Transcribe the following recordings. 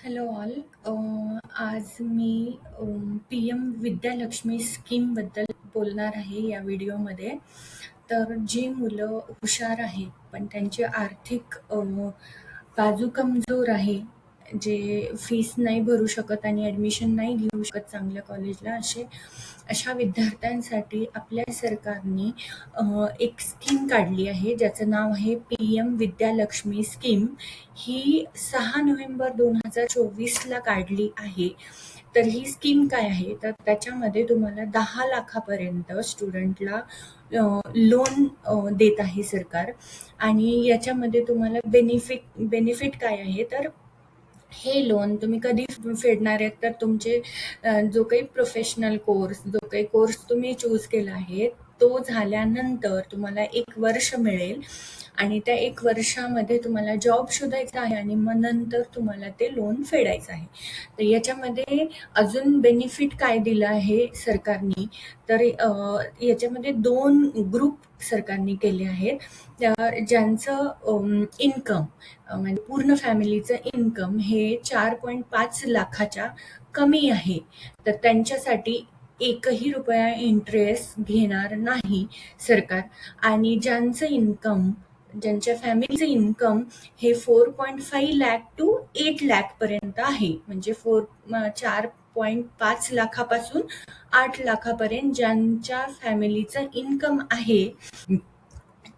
Hello all. आज मी P M Vidyalakshmi स्कीमबद्दल बोलणार आहे या व्हिडिओमध्ये. तर जी मुलं हुशार आहेत पण त्यांची आर्थिक बाजू कमजोर आहे, जे फीस नाही भरू शकत आणि ॲडमिशन नाही घेऊ शकत चांगल्या कॉलेजला, अशा विद्यार्थ्यांसाठी आपल्या सरकारने एक स्कीम काढली आहे ज्याचं नाव आहे पी एम विद्यालक्ष्मी स्कीम. ही 6 नोव्हेंबर 2024ला काढली आहे. तर ही स्कीम काय आहे, तर त्याच्यामध्ये तुम्हाला 10 लाखापर्यंत स्टुडंटला लोन देत आहे सरकार. आणि याच्यामध्ये तुम्हाला बेनिफिट काय आहे, तर हे लोन तुम्ही कधी फेडणार आहेत, तर तुमचे जो काही प्रोफेशनल कोर्स, जो काही कोर्स तुम्ही चूज केला आहे तो झाल्यानंतर तुम्हाला 1 वर्ष मिळेल आणि त्या 1 वर्षामध्ये तुम्हाला जॉब शोधायचा आहे आणि मग नंतर तुम्हाला ते लोन फेडायचं आहे. तर याच्यामध्ये अजून बेनिफिट काय दिलं आहे सरकारने, तर याच्यामध्ये 2 ग्रुप सरकारने केले आहेत. ज्यांचं इन्कम म्हणजे पूर्ण फॅमिलीचं इन्कम हे 4.5 लाखाच्या कमी आहे, तर त्यांच्यासाठी एकही रुपया इंटरेस्ट घेणार नाही सरकार. आणि ज्यांच्या फॅमिलीचं इन्कम हे 4.5 लाख टू 8 लाख पर्यंत आहे, म्हणजे 4.5 लाखापासून 8 लाखापर्यंत ज्यांच्या फॅमिलीचं इन्कम आहे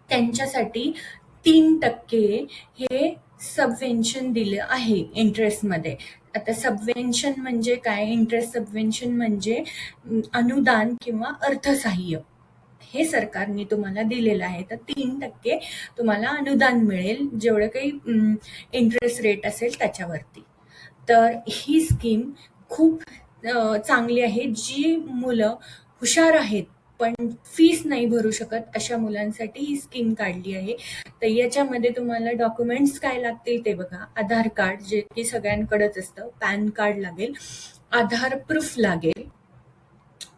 त्यांच्यासाठी 3% हे सबवेन्शन दिलं आहे इंटरेस्टमध्ये. आता सबवेन्शन म्हणजे काय, इंटरेस्ट सबवेन्शन म्हणजे अनुदान किंवा अर्थसहाय्य हे सरकारने तुम्हाला दिलेलं आहे. तर 3% तुम्हाला अनुदान मिळेल जेवढं काही इंटरेस्ट रेट असेल त्याच्यावरती. तर ही स्कीम खूप चांगली आहे. जी मुलं हुशार आहेत पण फीस नाही भरू शकत अशा मुलांसाठी ही स्कीम काढली आहे. तर याच्यामध्ये तुम्हाला डॉक्युमेंट्स काय लागतील ते बघा. आधार कार्ड, जे की सगळ्यांकडेच असतं, पॅन कार्ड लागेल, आधार प्रूफ लागेल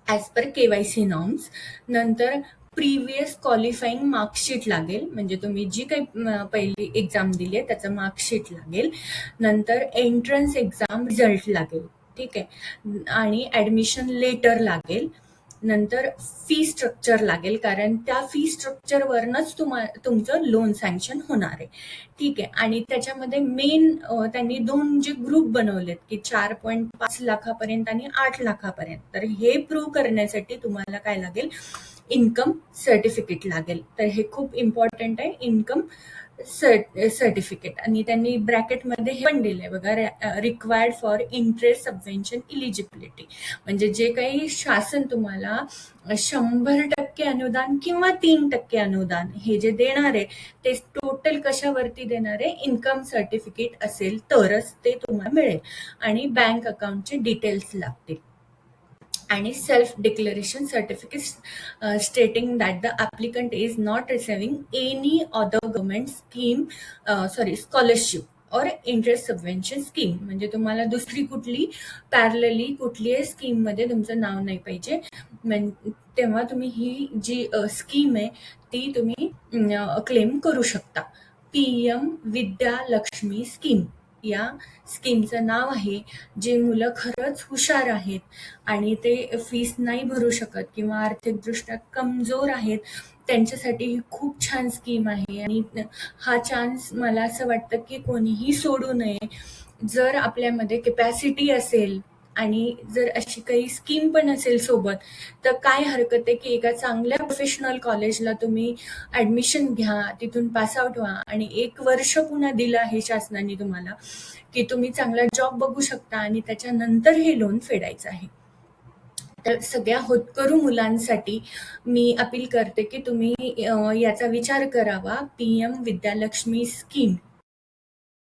ॲज पर KYC नॉर्म्स, नंतर प्रिव्हियस क्वालिफाईंग मार्कशीट लागेल, म्हणजे तुम्ही जी काही पहिली एक्झाम दिली आहे त्याचं मार्कशीट लागेल, नंतर एंट्रन्स एक्झाम रिझल्ट लागेल, ठीक आहे, आणि ॲडमिशन लेटर लागेल, नंतर फी स्ट्रक्चर लागेल, कारण त्या फी स्ट्रक्चरवरनच तुमचं लोन सँक्शन होणार आहे, ठीक आहे. आणि त्याच्यामध्ये मेन त्यांनी 2 जे ग्रुप बनवलेत की 4.5 लाखापर्यंत आणि 8 लाखापर्यंत. तर हे प्रूव्ह करण्यासाठी तुम्हाला काय लागेल, इन्कम सर्टिफिकेट लागेल. तर हे खूप इम्पॉर्टंट आहे, इन्कम सर्टिफिकेट. आणि त्यांनी ब्रॅकेटमध्ये हे पण दिलंय बघा, required for interest subvention eligibility, म्हणजे जे काही शासन तुम्हाला 100% अनुदान किंवा 3% अनुदान हे जे देणार आहे ते टोटल कशावरती देणार आहे, इन्कम सर्टिफिकेट असेल तरच ते तुम्हाला मिळेल. आणि बँक अकाउंटचे डिटेल्स लागतील आणि self declaration certificate स्टेटिंग that the applicant is not receiving any other government scheme scholarship और इंटरेस्ट सबवेन्शन स्कीम, म्हणजे तुम्हाला दुसरी कुठली पॅरलली कुठलीही स्कीममध्ये तुमचं नाव नाही पाहिजे. तेव्हा तुम्ही ही जी स्कीम आहे ती तुम्ही क्लेम करू शकता. PM विद्यालक्ष्मी स्कीम या स्कीमचं नाव आहे. जे मुलं खरंच हुशार आहेत आणि ते फीस नाही भरू शकत किंवा आर्थिकदृष्ट्या कमजोर आहेत त्यांच्यासाठी ही खूप छान स्कीम आहे. आणि हा चान्स मला असं वाटतं की कोणीही सोडू नये. जर आपल्यामध्ये कॅपॅसिटी असेल आणि जर अशी काही स्कीम पण असेल सोबत, तर काय हरकत आहे की एका चांगल्या प्रोफेशनल कॉलेजला तुम्ही ॲडमिशन घ्या, तिथून पासआउट व्हा आणि 1 वर्ष पुन्हा दिलं आहे शासनाने तुम्हाला की तुम्ही चांगला जॉब बघू शकता आणि त्याच्यानंतर हे लोन फेडायचं आहे. तर सगळ्या होतकरू मुलांसाठी मी अपील करते की तुम्ही याचा विचार करावा. PM Vidyalakshmi scheme